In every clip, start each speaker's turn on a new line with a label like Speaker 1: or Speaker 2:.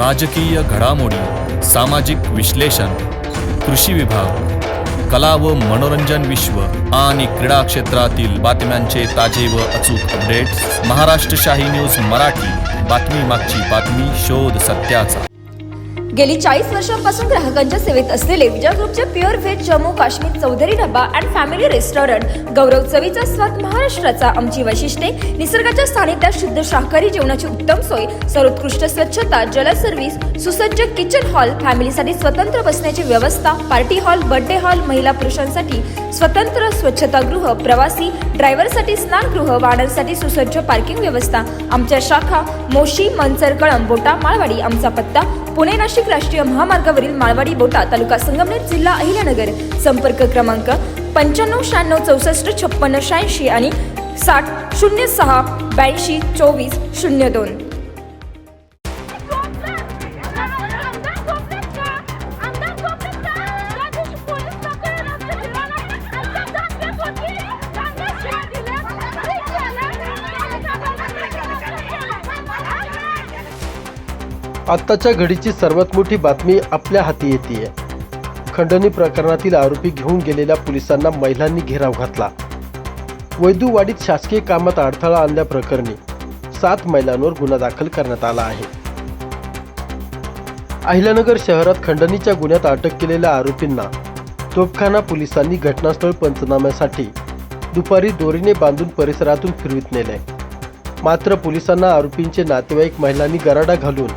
Speaker 1: राजकीय घडामोडी, सामाजिक विश्लेषण, कृषी विभाग, कला व मनोरंजन विश्व आणि क्रीडा क्षेत्रातील बातम्यांचे ताजे व अचूक अपडेट्स महाराष्ट्र शाही न्यूज मराठी. बातमी मागची बातमी, शोध सत्याचा.
Speaker 2: गेली 40 वर्षांपासून ग्राहकांच्या सेवेत असलेले विजय ग्रुपचे pure veg Jammu Kashmir Chaudhary dhaba and family restaurant गौरव चवीचा स्वाद महाराष्ट्राचा. आमची वैशिष्ट्ये: निसर्गाच्या सानिध्यात शुद्ध शाकाहारी जेवणाची उत्तम सोय, सर्वोत्कृष्ट स्वच्छता, जल सर्व्हिस, सुसज्ज किचन हॉल, फॅमिलीसाठी स्वतंत्र बसण्याची व्यवस्था, पार्टी हॉल, बर्थडे हॉल, महिला पुरुषांसाठी स्वतंत्र स्वच्छतागृह, प्रवासी ड्रायव्हरसाठी स्नानगृह, वाहनांसाठी सुसज्ज पार्किंग व्यवस्था. आमच्या शाखा मोशी, मनसर, कळंब, बोटा, माळवाडी. आमचा पत्ता: पुणे नाशिक राष्ट्रीय महामार्गावरील माळवाडी बोटा, तालुका संगमनेर, जिल्हा अहिल्यानगर. संपर्क क्रमांक 95 96 64 56 86 आणि 60 06 82 24 02.
Speaker 3: आत्ताच्या घडीची सर्वात मोठी बातमी आपल्या हाती येतेय. खंडणी प्रकरणातील आरोपी घेऊन गेलेल्या पोलिसांना महिलांनी घेराव घातला. वैदूवाडीत शासकीय कामात अडथळा आणल्याप्रकरणी 7 महिलांवर गुन्हा दाखल करण्यात आला आहे. अहिल्यानगर शहरात खंडणीच्या गुन्ह्यात अटक केलेल्या आरोपींना तोफखाना पोलिसांनी घटनास्थळ पंचनाम्यासाठी दुपारी दोरीने बांधून परिसरातून फिरवीत नेले. मात्र पोलिसांना आरोपींचे नातेवाईक महिलांनी गराडा घालून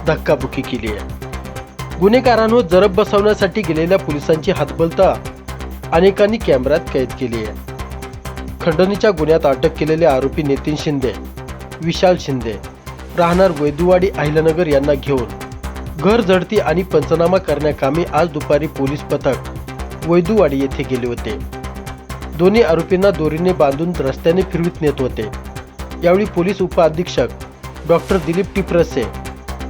Speaker 3: धक्काबुक्की केली आहे. गुन्हेगारांवर जरब बसवण्यासाठी गेलेल्या पोलिसांची हातबलता अनेकांनी कॅमेऱ्यात कैद केली आहे. खंडणीच्या गुन्ह्यात अटक केलेले आरोपी नितीन शिंदे, विशाल शिंदे राहणार वैदूवाडी अहिल्यानगर यांना घेऊन घर झडती आणि पंचनामा करण्याकामी आज दुपारी पोलीस पथक वैदूवाडी येथे गेले होते. दोन्ही आरोपींना दोरीने बांधून रस्त्याने फिरवीत नेत होते. यावेळी पोलीस उपअधीक्षक डॉक्टर दिलीप टिपरसे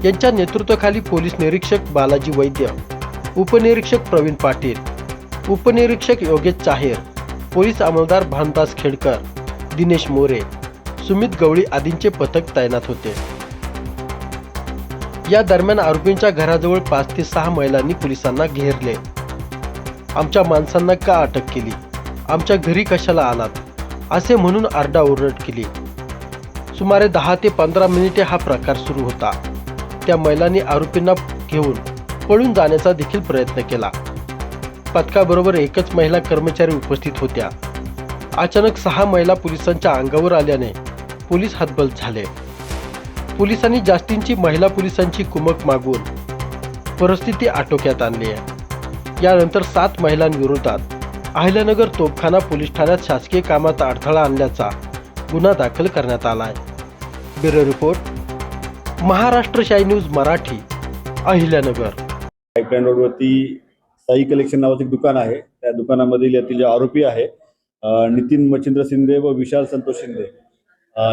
Speaker 3: यांच्या नेतृत्वाखाली पोलीस निरीक्षक बालाजी वैद्य, उपनिरीक्षक प्रवीण पाटील, उपनिरीक्षक योगेश चाहेर, पोलीस अंमलदार भानदास खेडकर, दिनेश मोरे, सुमित गवळी आदींचे पथक तैनात होते. या दरम्यान आरोपींच्या घराजवळ 5 ते 6 महिलांनी पोलिसांना घेरले. आमच्या माणसांना का अटक केली, आमच्या घरी कशाला आलात असे म्हणून आरडाओरड केली. सुमारे 10 ते 15 मिनिटे हा प्रकार सुरू होता. त्या महिलांनी आरोपींना घेऊन पळून जाण्याचा देखील प्रयत्न केला. पथकाबरोबर एकच महिला कर्मचारी उपस्थित होत्या. अचानक 6 महिला पोलिसांच्या अंगावर आल्याने पोलीस हतबल झाले. पोलिसांनी जास्तींची महिला पोलिसांची कुमक मागून परिस्थिती आटोक्यात आणली आहे. यानंतर 7 महिलांविरोधात अहिल्यानगर तोफखाना पोलीस ठाण्यात शासकीय कामात अडथळा आणल्याचा गुन्हा दाखल करण्यात आला आहे. ब्युरो रिपोर्ट, महाराष्ट्र शाही न्यूज मराठी, अहिल्यानगर.
Speaker 4: पाईपलाईन रोडवरती साई कलेक्शन नावाचं एक दुकान आहे. त्या दुकानामधील यातील जे आरोपी आहे नितीन मच्छिंद्र शिंदे व विशाल संतोष शिंदे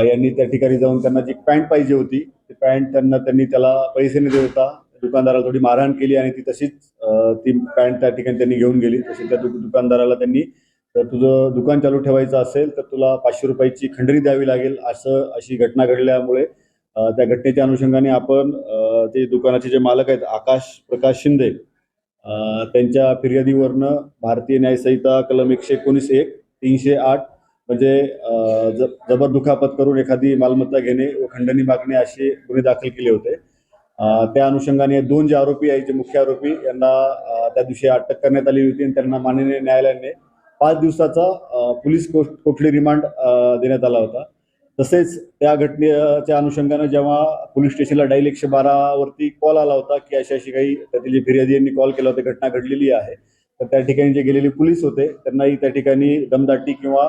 Speaker 4: यांनी त्या ठिकाणी जाऊन त्यांना जी पॅन्ट पाहिजे होती ती पॅन्ट त्यांनी त्याला पैसे न देता दुकानदाराला थोडी मारहाण केली आणि ती तशीच ती पॅन्ट त्या ठिकाणी त्यांनी घेऊन गेली. तशी त्या दुकानदाराला त्यांनी, तर तुझं दुकान चालू ठेवायचं असेल तर तुला 500 रुपयाची खंडणी द्यावी लागेल अशी घटना घडल्यामुळे त्या घटनेच्या अनुषंगाने आपण ते दुकानाचे जे मालक आहेत आकाश प्रकाश शिंदे त्यांच्या फिर्यादीवरनं भारतीय न्याय संहिता कलम 119(1), 308 म्हणजे जबर दुखापत करून एखादी मालमत्ता घेणे व खंडणी मागणे असे गुन्हे दाखल केले होते. त्या अनुषंगाने 2 जे आरोपी आहेत, जे मुख्य आरोपी, यांना त्या दिवशी अटक करण्यात आली होती आणि त्यांना माननीय न्यायालयाने 5 दिवसाचा पोलीस कोठडी रिमांड देण्यात आला होता. तसेच त्या घटनेच्या अनुषंगानं जेव्हा पोलीस स्टेशनला डायल 112 वरती कॉल आला होता की अशी काही त्यातील जे फिर्यादी यांनी कॉल केला होता, घटना घडलेली आहे, तर त्या ठिकाणी जे गेलेले पोलीस होते त्यांनाही त्या ठिकाणी दमदाटी किंवा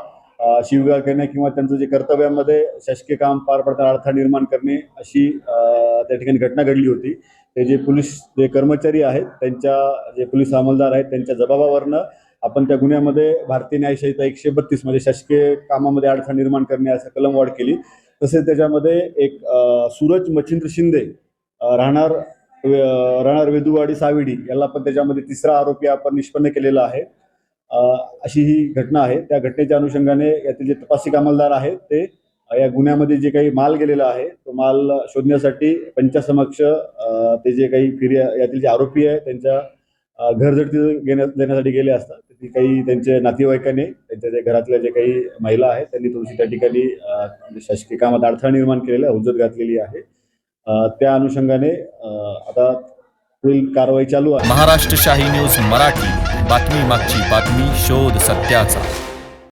Speaker 4: शिवीगाळ करणे किंवा त्यांचं जे कर्तव्यामध्ये शासकीय काम पार पडताना अडथळा निर्माण करणे अशी त्या ठिकाणी घटना घडली होती. ते जे पोलीस जे कर्मचारी आहेत, त्यांच्या जे पोलीस अंमलदार आहेत, त्यांच्या जबाबावरनं आपण त्या गुन्ह्यामध्ये भारतीय न्याय संहिता 132 म्हणजे शासकीय कामामध्ये अडथळा निर्माण करणे असं कलम वाढ केली. तसेच त्याच्यामध्ये एक सूरज मच्छिंद्र शिंदे राहणार वेदूवाडी साविडी याला पण त्याच्यामध्ये 3रा आरोपी आपण निष्पन्न केलेला आहे. अशी ही घटना आहे. त्या घटनेच्या अनुषंगाने यातील जे तपासिक अंमलदार आहेत ते या गुन्ह्यामध्ये जे काही माल गेलेला आहे तो माल शोधण्यासाठी पंचासमक्ष ते जे काही यातील जे आरोपी आहे त्यांच्या घरझडती देण्यासाठी गेले असतात. ती काही त्यांच्या नातेवाईकांनी त्यांच्या जे घरातल्या जे काही महिला आहेत त्यांनी थोडीशी त्या ठिकाणी शासकीय कामात अडथळा निर्माण केलेला हुज्जत घातलेली आहे. त्या अनुषंगाने आता पुढील कारवाई चालू आहे.
Speaker 1: महाराष्ट्र शाही न्यूज मराठी, बातमी मागची बातमी, शोध सत्याचा.